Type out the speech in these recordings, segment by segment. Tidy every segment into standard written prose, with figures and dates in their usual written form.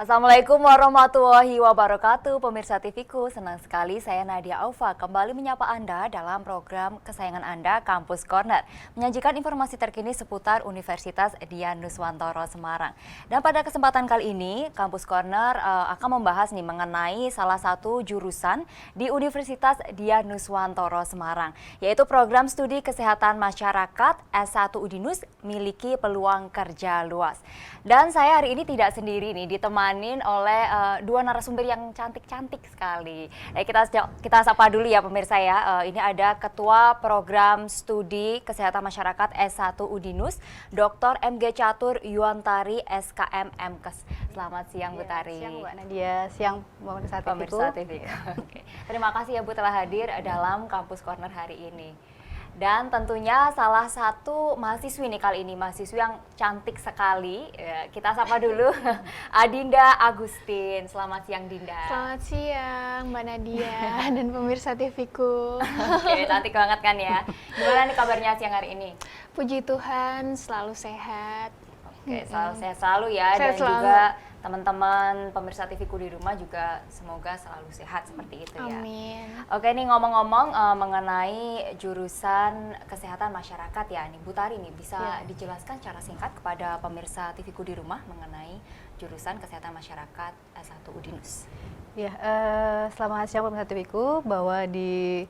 Assalamualaikum warahmatullahi wabarakatuh, pemirsa TV-ku. Senang sekali saya Nadia Aufa kembali menyapa Anda dalam program kesayangan Anda, Kampus Corner, menyajikan informasi terkini seputar Universitas Dian Nuswantoro Semarang. Dan pada kesempatan kali ini, Kampus Corner akan membahas mengenai salah satu jurusan di Universitas Dian Nuswantoro Semarang, yaitu program studi kesehatan masyarakat S1 Udinus miliki peluang kerja luas. Dan saya hari ini tidak sendiri nih, ditemanin oleh dua narasumber yang cantik-cantik sekali. Kita sapa dulu ya pemirsa ya. Ini ada Ketua Program Studi Kesehatan Masyarakat S1 Udinus, Dr. MG Catur Yuantari SKM MKes. Selamat siang Bu Tari. Siang Mbak Nadia, siang pemirsa TV. Oke. Terima kasih ya Bu telah hadir dalam Kampus Corner hari ini. Dan tentunya salah satu mahasiswi nih kali ini, mahasiswi yang cantik sekali. Kita sapa dulu Adinda Agustin. Selamat siang Dinda. Selamat siang Mbak Nadia dan pemirsa TV-ku. Oke, cantik banget kan ya. Gimana nih kabarnya siang hari ini? Puji Tuhan, selalu sehat. Oke, selalu sehat selalu ya. Sehat dan selalu. Juga teman-teman pemirsa TV-ku di rumah juga semoga selalu sehat seperti itu ya. Amin. Oke nih ngomong-ngomong mengenai jurusan kesehatan masyarakat ya nih Bu Tari nih bisa dijelaskan secara singkat kepada pemirsa TV-ku di rumah mengenai jurusan kesehatan masyarakat S1 Udinus. Ya, selamat siang pemirsa TV-ku, bahwa di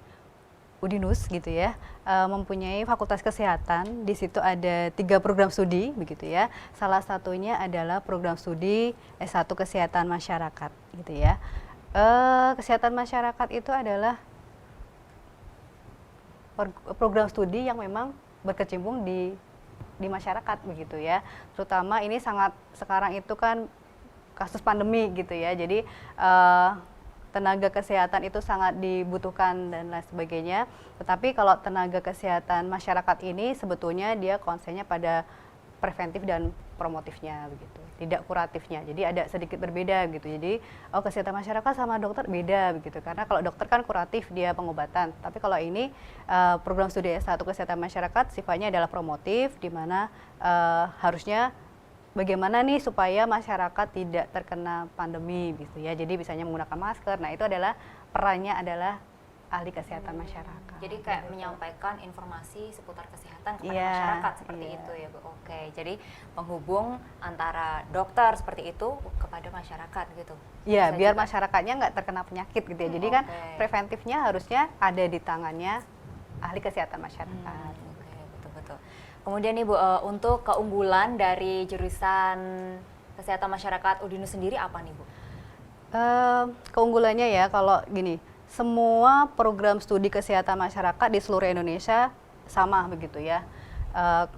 Udinus gitu ya, mempunyai fakultas kesehatan. Di situ ada 3 program studi begitu ya. Salah satunya adalah program studi S1 Kesehatan Masyarakat gitu ya. Kesehatan masyarakat itu adalah program studi yang memang berkecimpung di masyarakat begitu ya. Terutama ini sangat sekarang itu kan kasus pandemi gitu ya. Jadi tenaga kesehatan itu sangat dibutuhkan dan lain sebagainya. Tetapi kalau tenaga kesehatan masyarakat ini sebetulnya dia konsennya pada preventif dan promotifnya begitu, tidak kuratifnya. Jadi ada sedikit berbeda gitu. Jadi kesehatan masyarakat sama dokter beda begitu. Karena kalau dokter kan kuratif, dia pengobatan. Tapi kalau ini program studi S1 Kesehatan Masyarakat sifatnya adalah promotif, di mana harusnya bagaimana nih supaya masyarakat tidak terkena pandemi gitu ya. Jadi misalnya menggunakan masker. Nah, itu adalah perannya adalah ahli kesehatan masyarakat. Jadi kayak menyampaikan informasi seputar kesehatan kepada masyarakat seperti itu ya Bu. Oke. Jadi penghubung antara dokter seperti itu kepada masyarakat gitu. Iya, biar masyarakatnya nggak terkena penyakit gitu ya. Jadi kan preventifnya harusnya ada di tangannya ahli kesehatan masyarakat. Oke, betul-betul. Kemudian nih Bu, untuk keunggulan dari jurusan kesehatan masyarakat Udinus sendiri apa nih Bu? Keunggulannya ya kalau gini, semua program studi kesehatan masyarakat di seluruh Indonesia sama begitu ya.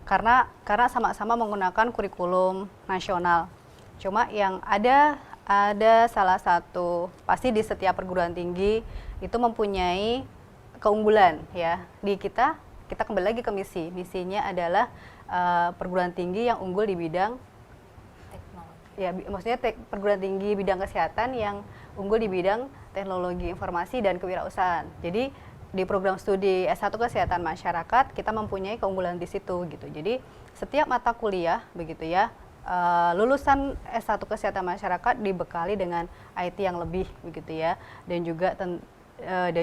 Karena sama-sama menggunakan kurikulum nasional. Cuma yang ada salah satu, pasti di setiap perguruan tinggi itu mempunyai keunggulan ya. Di kita kembali lagi ke misinya adalah perguruan tinggi yang unggul di bidang teknologi. Ya, maksudnya perguruan tinggi bidang kesehatan yang unggul di bidang teknologi informasi dan kewirausahaan. Jadi di program studi S1 Kesehatan Masyarakat kita mempunyai keunggulan di situ gitu. Jadi setiap mata kuliah begitu ya, lulusan S1 Kesehatan Masyarakat dibekali dengan IT yang lebih begitu ya, dan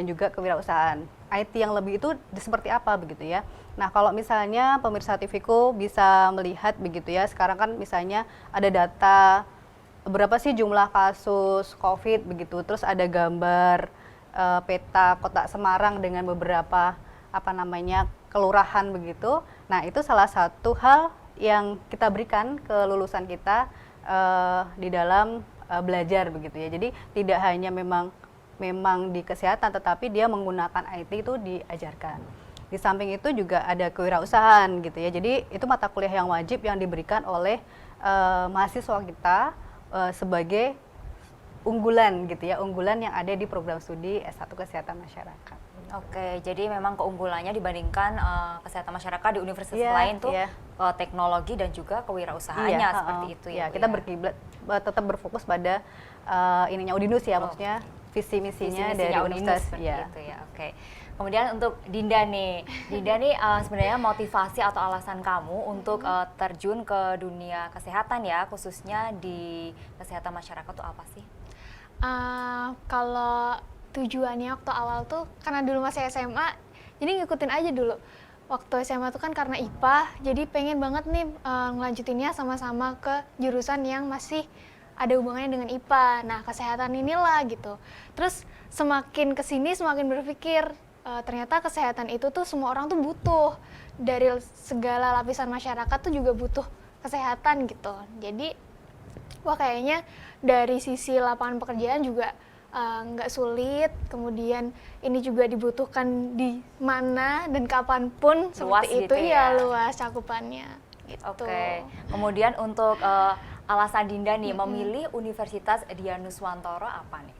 juga kewirausahaan. IT yang lebih itu seperti apa begitu ya. Nah, kalau misalnya pemirsa TV-ku bisa melihat begitu ya, sekarang kan misalnya ada data berapa sih jumlah kasus COVID begitu, terus ada gambar peta kota Semarang dengan beberapa kelurahan begitu. Nah, itu salah satu hal yang kita berikan ke lulusan kita di dalam belajar begitu ya. Jadi tidak hanya memang di kesehatan, tetapi dia menggunakan IT itu diajarkan. Di samping itu juga ada kewirausahaan gitu ya. Jadi itu mata kuliah yang wajib yang diberikan oleh mahasiswa kita sebagai unggulan gitu ya, unggulan yang ada di program studi S1 Kesehatan Masyarakat. Oke, jadi memang keunggulannya dibandingkan kesehatan masyarakat di universitas lain tuh teknologi dan juga kewirausahaannya seperti itu ya. Kita berkiblat tetap berfokus pada ininya Udinus ya, maksudnya visi misinya dari universitas seperti itu ya. Oke. Kemudian untuk Dinda nih, sebenarnya motivasi atau alasan kamu untuk terjun ke dunia kesehatan ya, khususnya di kesehatan masyarakat tuh apa sih? Kalau tujuannya waktu awal tuh karena dulu masih SMA, jadi ngikutin aja dulu. Waktu SMA tuh kan karena IPA, jadi pengen banget nih ngelanjutinnya sama-sama ke jurusan yang masih ada hubungannya dengan IPA. Nah, kesehatan inilah gitu. Terus semakin kesini semakin berpikir ternyata kesehatan itu tuh semua orang tuh butuh. Dari segala lapisan masyarakat tuh juga butuh kesehatan gitu. Jadi wah kayaknya dari sisi lapangan pekerjaan juga nggak sulit, kemudian ini juga dibutuhkan di mana dan kapanpun seperti gitu itu ya? luas cakupannya gitu. Oke, kemudian untuk alasan Dinda nih memilih Universitas Dianuswantoro apa nih?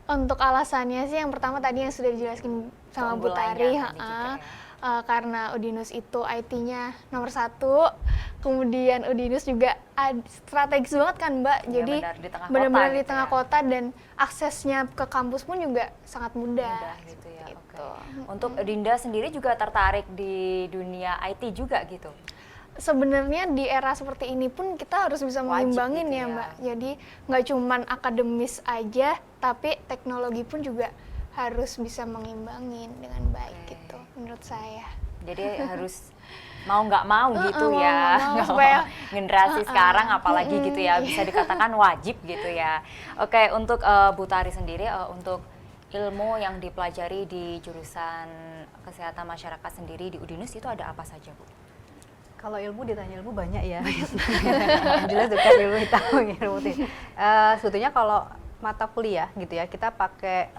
Untuk alasannya sih yang pertama tadi yang sudah dijelaskan sama Bu Tari, Keunggulannya tadi juga ya. karena Udinus itu IT-nya nomor 1, kemudian Udinus juga strategis banget kan Mbak, Iya, jadi benar, di tengah benar-benar kota di gitu tengah ya. kota dan aksesnya ke kampus pun juga sangat mudah. Mudah gitu ya. Gitu. Oke. Untuk Dinda sendiri juga tertarik di dunia IT juga gitu? Sebenarnya di era seperti ini pun kita harus bisa Wajib mengimbangin gitu ya ya. Mbak. Jadi nggak cuman akademis aja, tapi teknologi pun juga harus bisa mengimbangin dengan baik Oke. gitu menurut saya. Jadi harus mau nggak mau gitu mau ya. nggak mau, supaya- Generasi sekarang apalagi gitu ya, iya. bisa dikatakan wajib gitu ya. Oke, untuk Bu Tari sendiri, untuk ilmu yang dipelajari di jurusan kesehatan masyarakat sendiri di Udinus itu ada apa saja, Bu? Kalau ilmu ditanya ilmu banyak ya. Yang jelas dekat ilmu hitam, ilmu putih. Sebetulnya kalau mata kuliah gitu ya, kita pakai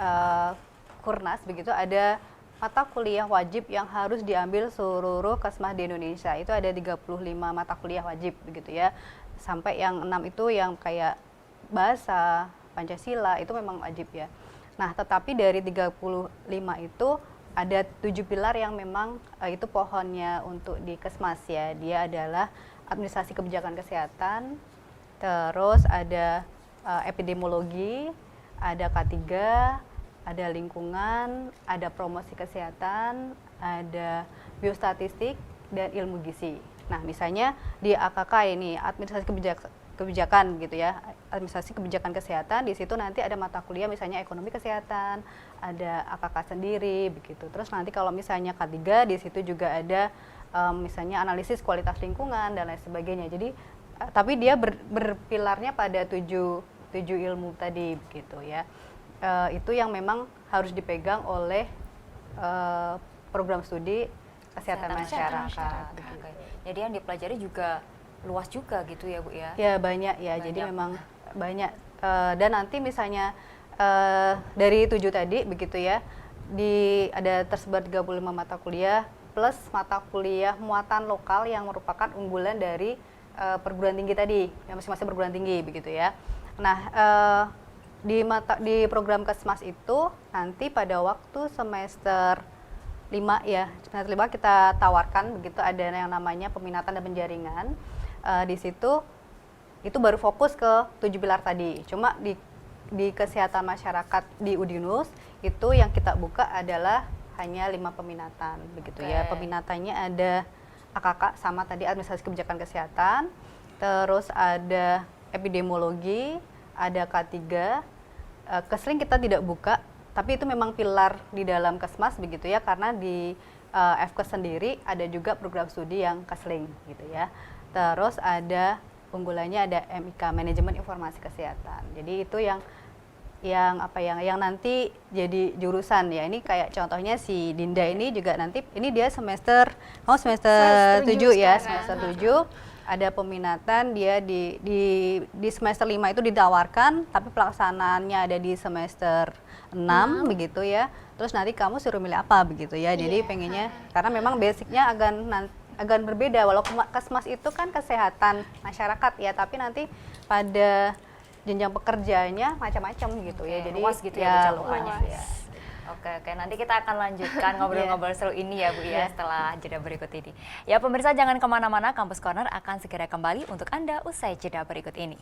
Kurnas begitu, ada mata kuliah wajib yang harus diambil seluruh kesmas di Indonesia. Itu ada 35 mata kuliah wajib begitu ya. Sampai yang 6 itu yang kayak bahasa, Pancasila itu memang wajib ya. Nah, tetapi dari 35 itu ada 7 pilar yang memang itu pohonnya untuk di Kesmas ya. Dia adalah administrasi kebijakan kesehatan, terus ada epidemiologi, ada K3, ada lingkungan, ada promosi kesehatan, ada biostatistik, dan ilmu gizi. Nah, misalnya di AKK ini, administrasi kebijakan gitu ya, administrasi kebijakan kesehatan, di situ nanti ada mata kuliah misalnya ekonomi kesehatan, ada AKK sendiri begitu. Terus nanti kalau misalnya K3 di situ juga ada misalnya analisis kualitas lingkungan dan lain sebagainya. Jadi tapi dia berpilarnya pada tujuh ilmu tadi begitu ya. Itu yang memang harus dipegang oleh program studi kesehatan masyarakat. Oke. Jadi yang dipelajari juga luas juga gitu ya, Bu ya? Ya banyak ya, Banyak. jadi memang banyak. Dan nanti misalnya dari 7 tadi begitu ya, ada tersebar 35 mata kuliah plus mata kuliah muatan lokal yang merupakan unggulan dari perguruan tinggi tadi, yang masing-masing perguruan tinggi begitu ya. Nah, di program Kesmas itu nanti pada waktu semester 5 ya, semester 5 kita tawarkan begitu, ada yang namanya peminatan dan penjaringan. Di situ itu baru fokus ke 7 pilar tadi. Cuma di kesehatan masyarakat di Udinus itu yang kita buka adalah hanya 5 peminatan begitu ya. Peminatannya ada AKK sama tadi administrasi kebijakan kesehatan, terus ada epidemiologi, ada K3. Kesling kita tidak buka, tapi itu memang pilar di dalam Kesmas begitu ya, karena di FKes sendiri ada juga program studi yang kesling gitu ya. Terus ada unggulannya ada MIK, manajemen informasi kesehatan. Jadi itu yang nanti jadi jurusan ya. Ini kayak contohnya si Dinda ini juga nanti ini dia semester 7 ya, semester 7 ada peminatan, dia di semester 5 itu ditawarkan, tapi pelaksanaannya ada di semester 6 begitu ya. Terus nanti kamu suruh milih apa begitu ya. Jadi pengennya karena memang basicnya agak berbeda, walaupun Kesmas itu kan kesehatan masyarakat ya, tapi nanti pada jenjang pekerjaannya macam-macam gitu ya. Jadi luas gitu ya luas. ya. Oke, nanti kita akan lanjutkan ngobrol-ngobrol seru ini ya Bu ya, setelah jeda berikut ini. Ya pemirsa, jangan kemana-mana, Kampus Corner akan segera kembali untuk Anda usai jeda berikut ini.